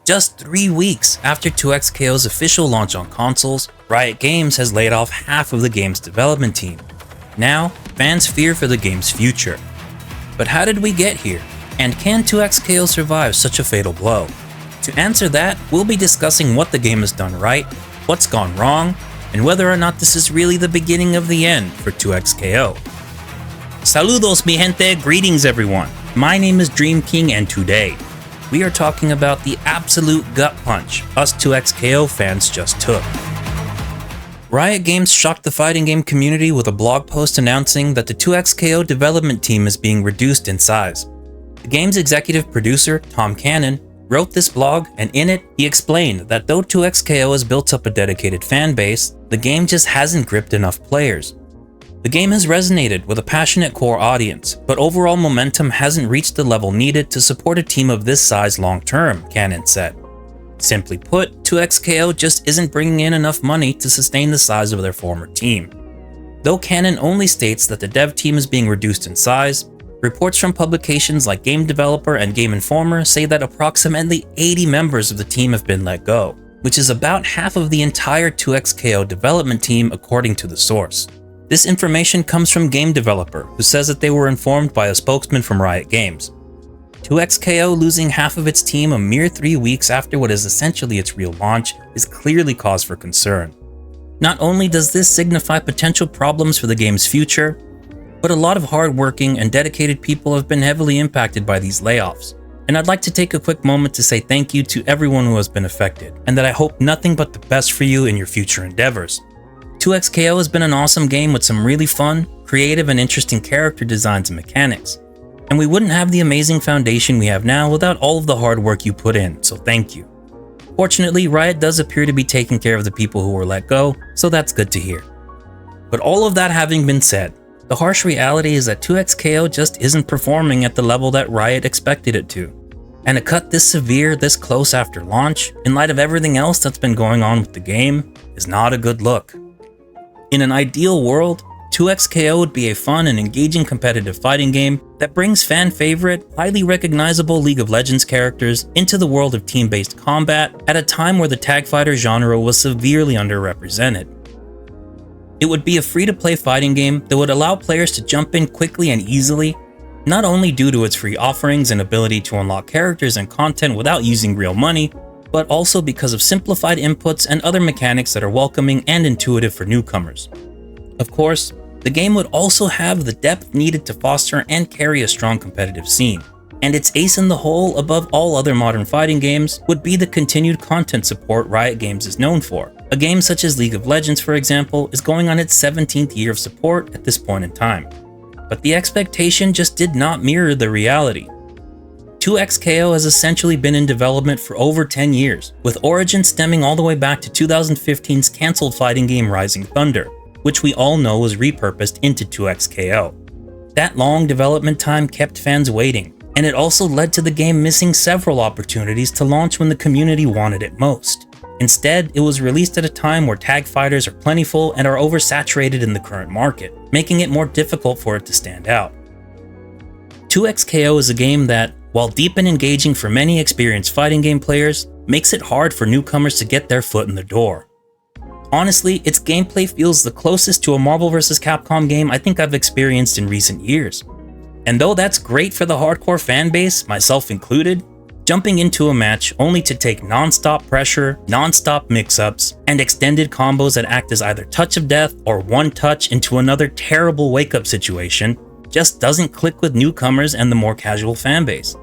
Just 3 weeks after 2XKO's official launch on consoles, Riot Games has laid off half of the game's development team. Now, fans fear for the game's future. But how did we get here? And can 2XKO survive such a fatal blow? To answer that, we'll be discussing what the game has done right, what's gone wrong, and whether or not this is really the beginning of the end for 2XKO. Saludos mi gente, greetings everyone. My name is Dream King, and today, we are talking about the absolute gut punch us 2XKO fans just took. Riot Games shocked the fighting game community with a blog post announcing that the 2XKO development team is being reduced in size. The game's executive producer, Tom Cannon, wrote this blog, and in it, he explained that though 2XKO has built up a dedicated fan base, the game just hasn't gripped enough players. The game has resonated with a passionate core audience, but overall momentum hasn't reached the level needed to support a team of this size long term, Cannon said. Simply put, 2XKO just isn't bringing in enough money to sustain the size of their former team. Though Cannon only states that the dev team is being reduced in size, reports from publications like Game Developer and Game Informer say that approximately 80 members of the team have been let go, which is about half of the entire 2XKO development team according to the source. This information comes from Game Developer, who says that they were informed by a spokesman from Riot Games. 2XKO losing half of its team a mere 3 weeks after what is essentially its real launch is clearly cause for concern. Not only does this signify potential problems for the game's future, but a lot of hardworking and dedicated people have been heavily impacted by these layoffs. And I'd like to take a quick moment to say thank you to everyone who has been affected, and that I hope nothing but the best for you in your future endeavors. 2XKO has been an awesome game with some really fun, creative, and interesting character designs and mechanics. And we wouldn't have the amazing foundation we have now without all of the hard work you put in, so thank you. Fortunately, Riot does appear to be taking care of the people who were let go, so that's good to hear. But all of that having been said, the harsh reality is that 2XKO just isn't performing at the level that Riot expected it to. And a cut this severe, this close after launch, in light of everything else that's been going on with the game, is not a good look. In an ideal world, 2XKO would be a fun and engaging competitive fighting game that brings fan-favorite, highly recognizable League of Legends characters into the world of team-based combat at a time where the tag fighter genre was severely underrepresented. It would be a free-to-play fighting game that would allow players to jump in quickly and easily, not only due to its free offerings and ability to unlock characters and content without using real money, but also because of simplified inputs and other mechanics that are welcoming and intuitive for newcomers. Of course, the game would also have the depth needed to foster and carry a strong competitive scene. And its ace in the hole above all other modern fighting games would be the continued content support Riot Games is known for. A game such as League of Legends, for example, is going on its 17th year of support at this point in time. But the expectation just did not mirror the reality. 2XKO has essentially been in development for over 10 years, with origins stemming all the way back to 2015's cancelled fighting game Rising Thunder, which we all know was repurposed into 2XKO. That long development time kept fans waiting, and it also led to the game missing several opportunities to launch when the community wanted it most. Instead, it was released at a time where tag fighters are plentiful and are oversaturated in the current market, making it more difficult for it to stand out. 2XKO is a game that, while deep and engaging for many experienced fighting game players, makes it hard for newcomers to get their foot in the door. Honestly, its gameplay feels the closest to a Marvel vs. Capcom game I think I've experienced in recent years. And though that's great for the hardcore fanbase, myself included, jumping into a match only to take non-stop pressure, non-stop mix-ups, and extended combos that act as either touch of death or one touch into another terrible wake-up situation just doesn't click with newcomers and the more casual fanbase.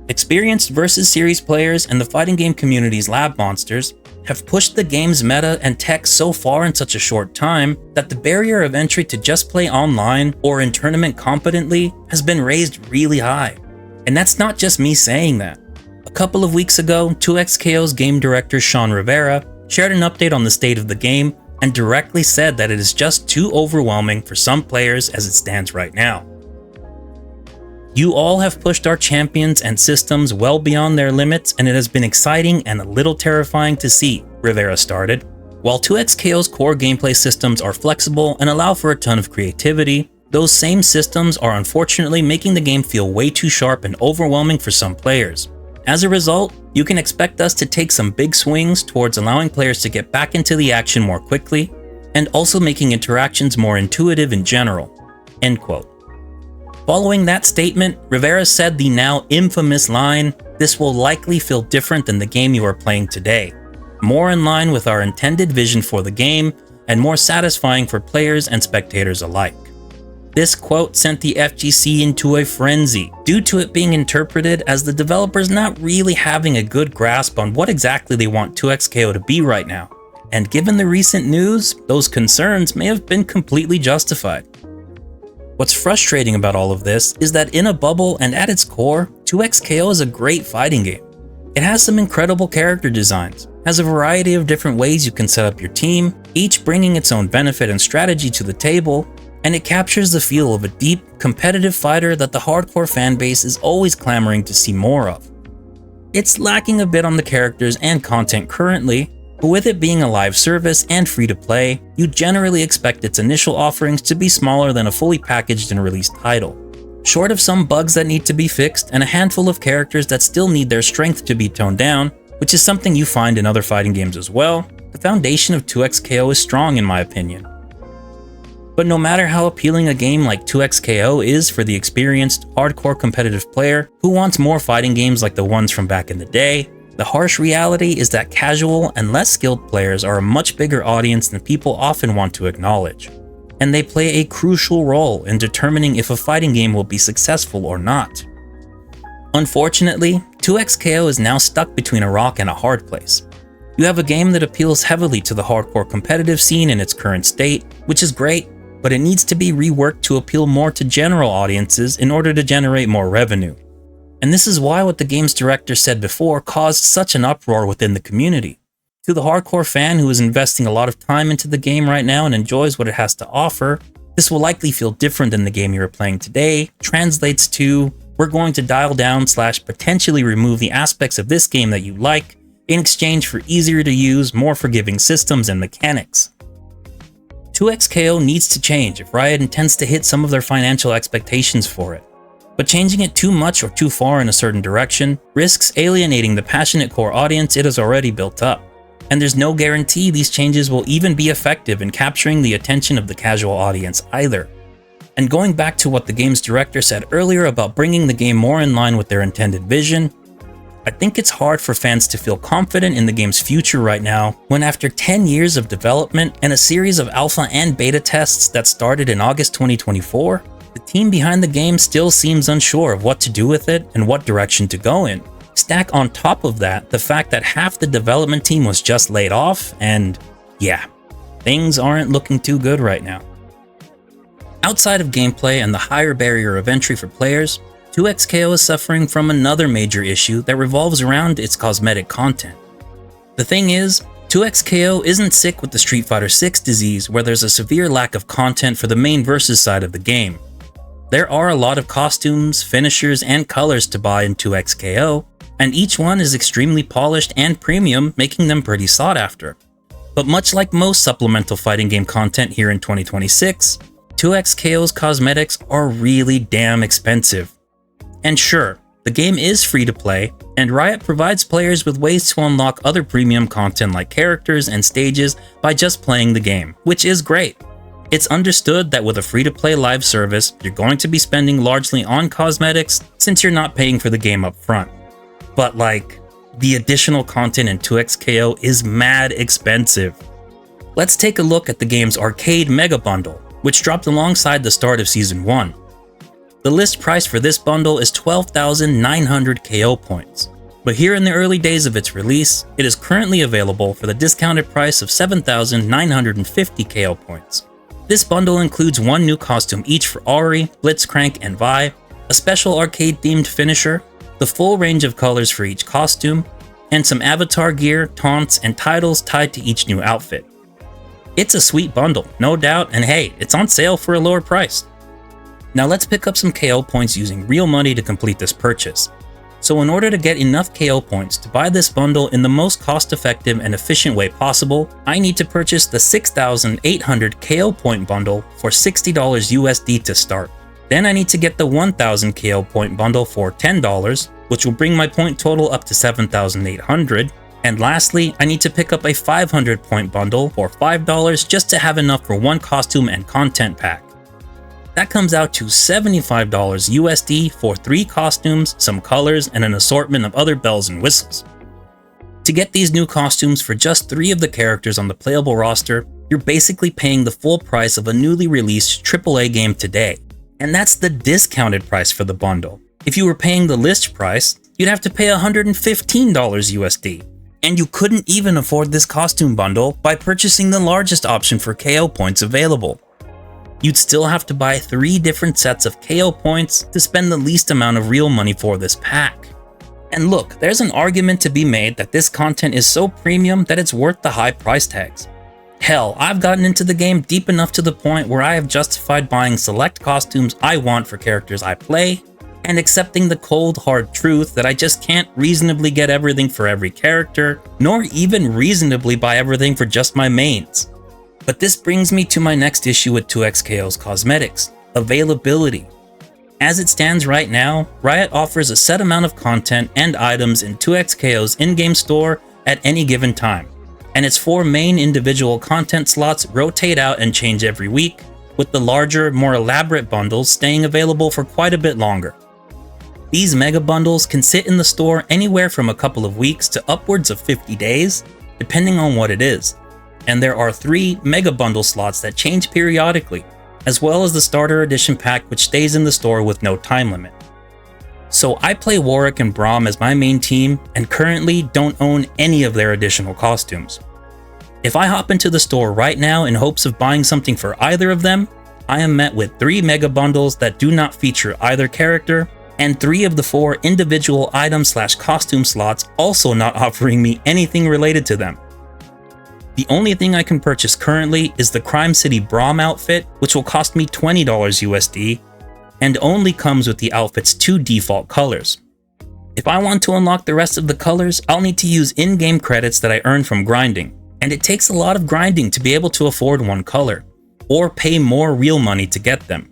Experienced versus series players and the fighting game community's lab monsters have pushed the game's meta and tech so far in such a short time that the barrier of entry to just play online or in tournament competently has been raised really high. And that's not just me saying that. A couple of weeks ago, 2XKO's game director Sean Rivera shared an update on the state of the game and directly said that it is just too overwhelming for some players as it stands right now. You all have pushed our champions and systems well beyond their limits, and it has been exciting and a little terrifying to see, Rivera started. While 2XKO's core gameplay systems are flexible and allow for a ton of creativity, those same systems are unfortunately making the game feel way too sharp and overwhelming for some players. As a result, You can expect us to take some big swings towards allowing players to get back into the action more quickly, and also making interactions more intuitive in general." End quote. Following that statement, Rivera said the now infamous line, "This will likely feel different than the game you are playing today. More in line with our intended vision for the game, and more satisfying for players and spectators alike." This quote sent the FGC into a frenzy, due to it being interpreted as the developers not really having a good grasp on what exactly they want 2XKO to be right now. And given the recent news, those concerns may have been completely justified. What's frustrating about all of this is that in a bubble and at its core, 2XKO is a great fighting game. It has some incredible character designs, has a variety of different ways you can set up your team, each bringing its own benefit and strategy to the table, and it captures the feel of a deep, competitive fighter that the hardcore fanbase is always clamoring to see more of. It's lacking a bit on the characters and content currently, but with it being a live service and free to play, you generally expect its initial offerings to be smaller than a fully packaged and released title. Short of some bugs that need to be fixed and a handful of characters that still need their strength to be toned down, which is something you find in other fighting games as well, the foundation of 2XKO is strong in my opinion. But no matter how appealing a game like 2XKO is for the experienced, hardcore competitive player who wants more fighting games like the ones from back in the day, the harsh reality is that casual and less skilled players are a much bigger audience than people often want to acknowledge, and they play a crucial role in determining if a fighting game will be successful or not. Unfortunately, 2XKO is now stuck between a rock and a hard place. You have a game that appeals heavily to the hardcore competitive scene in its current state, which is great, but it needs to be reworked to appeal more to general audiences in order to generate more revenue. And this is why what the game's director said before caused such an uproar within the community. To the hardcore fan who is investing a lot of time into the game right now and enjoys what it has to offer, this will likely feel different than the game you are playing today, translates to, we're going to dial down / potentially remove the aspects of this game that you like in exchange for easier to use, more forgiving systems and mechanics. 2XKO needs to change if Riot intends to hit some of their financial expectations for it. But changing it too much or too far in a certain direction risks alienating the passionate core audience it has already built up. And there's no guarantee these changes will even be effective in capturing the attention of the casual audience either. And going back to what the game's director said earlier about bringing the game more in line with their intended vision, I think it's hard for fans to feel confident in the game's future right now when after 10 years of development and a series of alpha and beta tests that started in August 2024, the team behind the game still seems unsure of what to do with it and what direction to go in. Stack on top of that the fact that half the development team was just laid off, and yeah, things aren't looking too good right now. Outside of gameplay and the higher barrier of entry for players, 2XKO is suffering from another major issue that revolves around its cosmetic content. The thing is, 2XKO isn't sick with the Street Fighter 6 disease where there's a severe lack of content for the main versus side of the game. There are a lot of costumes, finishers, and colors to buy in 2XKO, and each one is extremely polished and premium, making them pretty sought after. But much like most supplemental fighting game content here in 2026, 2XKO's cosmetics are really damn expensive. And sure, the game is free to play, and Riot provides players with ways to unlock other premium content like characters and stages by just playing the game, which is great. It's understood that with a free-to-play live service, you're going to be spending largely on cosmetics since you're not paying for the game up front. But like, the additional content in 2XKO is mad expensive. Let's take a look at the game's arcade mega bundle, which dropped alongside the start of Season 1. The list price for this bundle is 12,900 KO points, but here in the early days of its release, it is currently available for the discounted price of 7,950 KO points. This bundle includes one new costume each for Ahri, Blitzcrank, and Vi, a special arcade-themed finisher, the full range of colors for each costume, and some avatar gear, taunts, and titles tied to each new outfit. It's a sweet bundle, no doubt, and hey, it's on sale for a lower price. Now let's pick up some KO points using real money to complete this purchase. So in order to get enough KO points to buy this bundle in the most cost-effective and efficient way possible, I need to purchase the 6,800 KO point bundle for $60 USD to start. Then I need to get the 1,000 KO point bundle for $10, which will bring my point total up to 7,800. And lastly, I need to pick up a 500 point bundle for $5 just to have enough for one costume and content pack. That comes out to $75 USD for 3 costumes, some colors, and an assortment of other bells and whistles. To get these new costumes for just 3 of the characters on the playable roster, you're basically paying the full price of a newly released AAA game today. And that's the discounted price for the bundle. If you were paying the list price, you'd have to pay $115 USD. And you couldn't even afford this costume bundle by purchasing the largest option for KO points available. You'd still have to buy 3 different sets of KO points to spend the least amount of real money for this pack. And look, there's an argument to be made that this content is so premium that it's worth the high price tags. Hell, I've gotten into the game deep enough to the point where I have justified buying select costumes I want for characters I play, and accepting the cold hard truth that I just can't reasonably get everything for every character, nor even reasonably buy everything for just my mains. But this brings me to my next issue with 2XKO's cosmetics: availability. As it stands right now, Riot offers a set amount of content and items in 2XKO's in-game store at any given time, and its 4 main individual content slots rotate out and change every week, with the larger, more elaborate bundles staying available for quite a bit longer. These mega bundles can sit in the store anywhere from a couple of weeks to upwards of 50 days, depending on what it is. And there are 3 mega bundle slots that change periodically, as well as the starter edition pack, which stays in the store with no time limit. So I play Warwick and Braum as my main team and currently don't own any of their additional costumes. If I hop into the store right now in hopes of buying something for either of them, I am met with 3 mega bundles that do not feature either character, and 3 of the 4 individual item/costume slots also not offering me anything related to them. The only thing I can purchase currently is the Crime City Braum outfit, which will cost me $20 USD, and only comes with the outfit's 2 default colors. If I want to unlock the rest of the colors, I'll need to use in-game credits that I earn from grinding, and it takes a lot of grinding to be able to afford one color, or pay more real money to get them.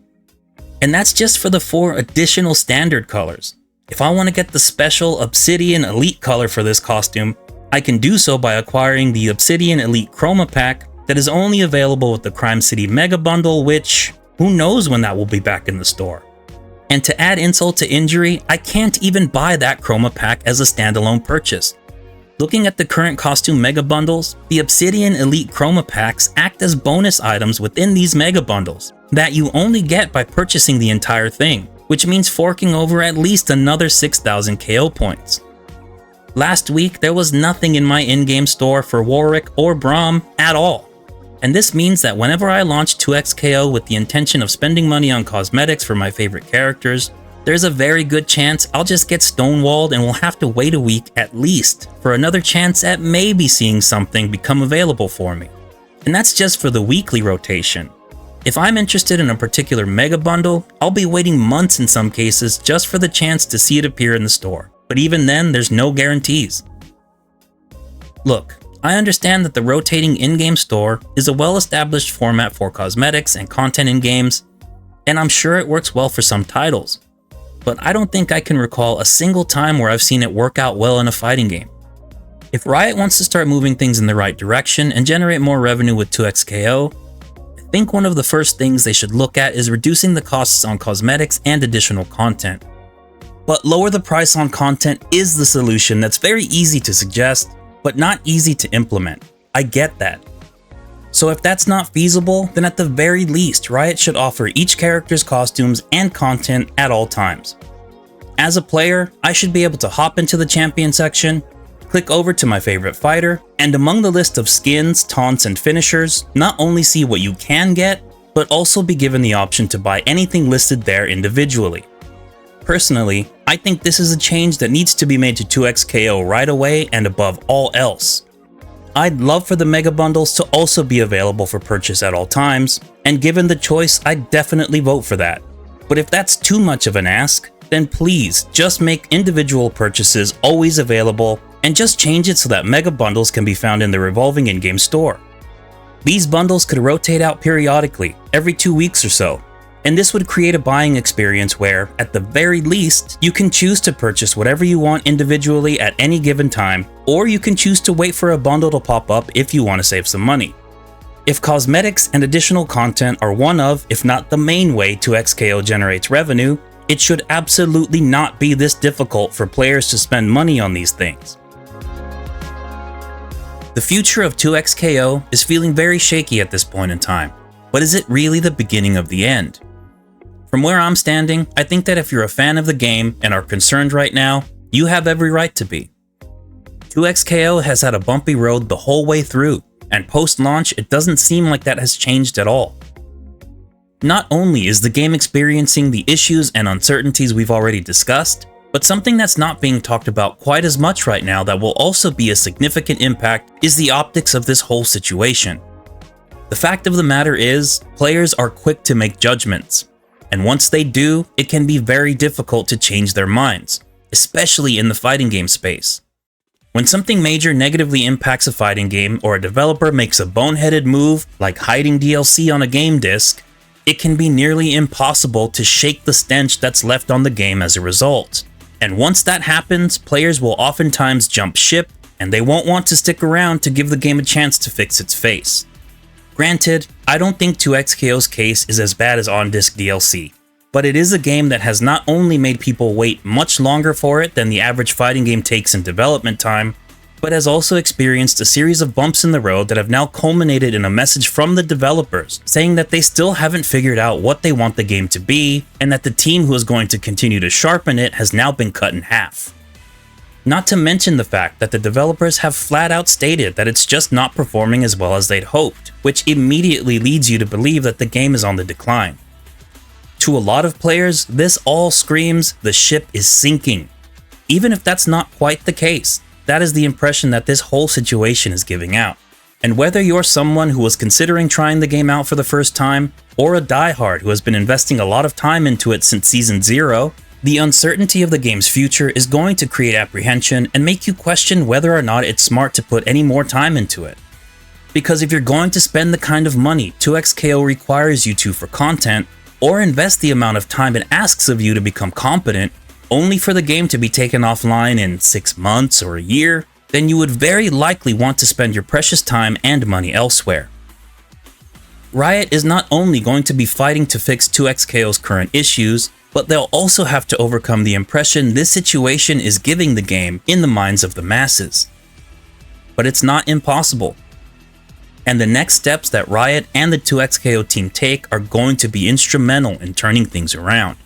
And that's just for the 4 additional standard colors. If I want to get the special Obsidian Elite color for this costume, I can do so by acquiring the Obsidian Elite Chroma pack that is only available with the Crime City Mega Bundle, which, who knows when that will be back in the store. And to add insult to injury, I can't even buy that Chroma pack as a standalone purchase. Looking at the current costume mega bundles, the Obsidian Elite Chroma packs act as bonus items within these mega bundles that you only get by purchasing the entire thing, which means forking over at least another 6,000 KO points. Last week, there was nothing in my in-game store for Warwick or Braum at all. And this means that whenever I launch 2XKO with the intention of spending money on cosmetics for my favorite characters, there's a very good chance I'll just get stonewalled and will have to wait a week at least for another chance at maybe seeing something become available for me. And that's just for the weekly rotation. If I'm interested in a particular mega bundle, I'll be waiting months in some cases just for the chance to see it appear in the store. But even then, there's no guarantees. Look, I understand that the rotating in-game store is a well-established format for cosmetics and content in games, and I'm sure it works well for some titles. But I don't think I can recall a single time where I've seen it work out well in a fighting game. If Riot wants to start moving things in the right direction and generate more revenue with 2XKO, I think one of the first things they should look at is reducing the costs on cosmetics and additional content. But lower the price on content is the solution that's very easy to suggest, but not easy to implement. I get that. So if that's not feasible, then at the very least, Riot should offer each character's costumes and content at all times. As a player, I should be able to hop into the champion section, click over to my favorite fighter, and among the list of skins, taunts, and finishers, not only see what you can get, but also be given the option to buy anything listed there individually. Personally, I think this is a change that needs to be made to 2XKO right away and above all else. I'd love for the mega bundles to also be available for purchase at all times, and given the choice, I'd definitely vote for that. But if that's too much of an ask, then please just make individual purchases always available and just change it so that mega bundles can be found in the revolving in-game store. These bundles could rotate out periodically, every 2 weeks or so, And this would create a buying experience where, at the very least, you can choose to purchase whatever you want individually at any given time, or you can choose to wait for a bundle to pop up if you want to save some money. If cosmetics and additional content are one of, if not the main way 2XKO generates revenue, it should absolutely not be this difficult for players to spend money on these things. The future of 2XKO is feeling very shaky at this point in time, but is it really the beginning of the end? From where I'm standing, I think that if you're a fan of the game and are concerned right now, you have every right to be. 2XKO has had a bumpy road the whole way through, and post-launch it doesn't seem like that has changed at all. Not only is the game experiencing the issues and uncertainties we've already discussed, but something that's not being talked about quite as much right now that will also be a significant impact is the optics of this whole situation. The fact of the matter is, players are quick to make judgments, and once they do, it can be very difficult to change their minds, especially in the fighting game space. When something major negatively impacts a fighting game or a developer makes a boneheaded move like hiding DLC on a game disc, it can be nearly impossible to shake the stench that's left on the game as a result. And once that happens, players will oftentimes jump ship, and they won't want to stick around to give the game a chance to fix its face. Granted, I don't think 2XKO's case is as bad as on-disc DLC, but it is a game that has not only made people wait much longer for it than the average fighting game takes in development time, but has also experienced a series of bumps in the road that have now culminated in a message from the developers saying that they still haven't figured out what they want the game to be, and that the team who is going to continue to sharpen it has now been cut in half. Not to mention the fact that the developers have flat out stated that it's just not performing as well as they'd hoped, which immediately leads you to believe that the game is on the decline. To a lot of players, this all screams the ship is sinking. Even if that's not quite the case, that is the impression that this whole situation is giving out. And whether you're someone who was considering trying the game out for the first time, or a diehard who has been investing a lot of time into it since Season 0, the uncertainty of the game's future is going to create apprehension and make you question whether or not it's smart to put any more time into it. Because if you're going to spend the kind of money 2XKO requires you to for content, or invest the amount of time it asks of you to become competent, only for the game to be taken offline in 6 months or a year, then you would very likely want to spend your precious time and money elsewhere. Riot is not only going to be fighting to fix 2XKO's current issues, but they'll also have to overcome the impression this situation is giving the game in the minds of the masses. But it's not impossible. And the next steps that Riot and the 2XKO team take are going to be instrumental in turning things around.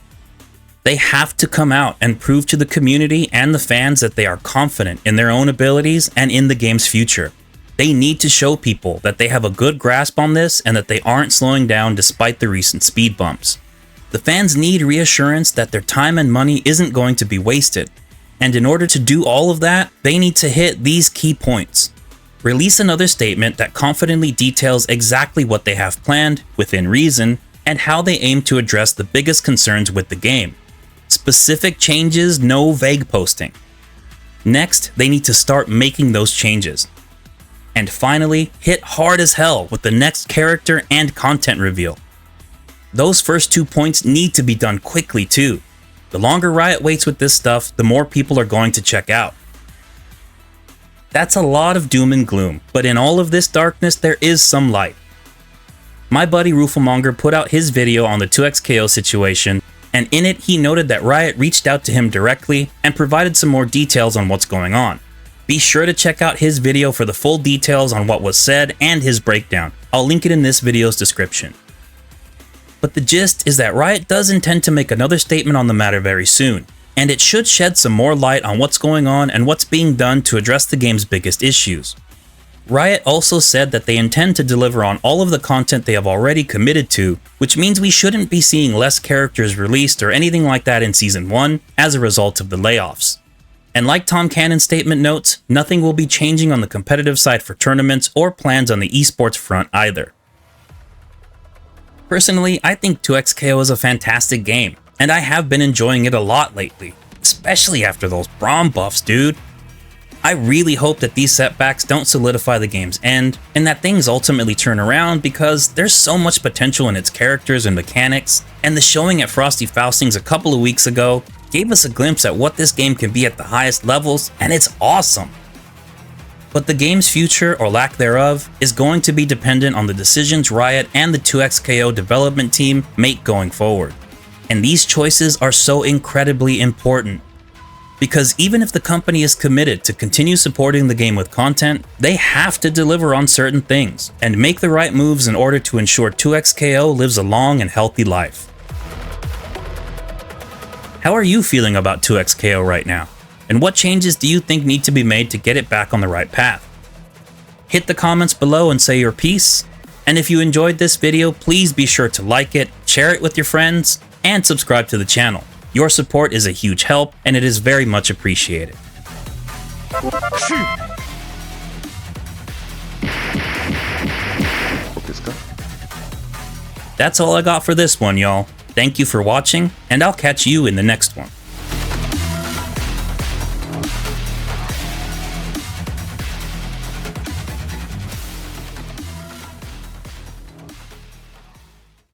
They have to come out and prove to the community and the fans that they are confident in their own abilities and in the game's future. They need to show people that they have a good grasp on this and that they aren't slowing down despite the recent speed bumps. The fans need reassurance that their time and money isn't going to be wasted. And in order to do all of that, they need to hit these key points. Release another statement that confidently details exactly what they have planned, within reason, and how they aim to address the biggest concerns with the game. Specific changes, no vague posting. Next, they need to start making those changes. And finally, hit hard as hell with the next character and content reveal. Those first 2 points need to be done quickly too. The longer Riot waits with this stuff, the more people are going to check out. That's a lot of doom and gloom, but in all of this darkness there is some light. My buddy Rooflemonger put out his video on the 2XKO situation, and in it he noted that Riot reached out to him directly and provided some more details on what's going on. Be sure to check out his video for the full details on what was said and his breakdown. I'll link it in this video's description. But the gist is that Riot does intend to make another statement on the matter very soon, and it should shed some more light on what's going on and what's being done to address the game's biggest issues. Riot also said that they intend to deliver on all of the content they have already committed to, which means we shouldn't be seeing less characters released or anything like that in Season 1 as a result of the layoffs. And like Tom Cannon's statement notes, nothing will be changing on the competitive side for tournaments or plans on the esports front either. Personally, I think 2XKO is a fantastic game, and I have been enjoying it a lot lately, especially after those Braum buffs, dude. I really hope that these setbacks don't solidify the game's end, and that things ultimately turn around because there's so much potential in its characters and mechanics, and the showing at Frosty Faustings a couple of weeks ago gave us a glimpse at what this game can be at the highest levels, and it's awesome. But the game's future, or lack thereof, is going to be dependent on the decisions Riot and the 2XKO development team make going forward. And these choices are so incredibly important. Because even if the company is committed to continue supporting the game with content, they have to deliver on certain things, and make the right moves in order to ensure 2XKO lives a long and healthy life. How are you feeling about 2XKO right now? And what changes do you think need to be made to get it back on the right path? Hit the comments below and say your piece. And if you enjoyed this video, please be sure to like it, share it with your friends, and subscribe to the channel. Your support is a huge help, and it is very much appreciated. That's all I got for this one, y'all. Thank you for watching, and I'll catch you in the next one.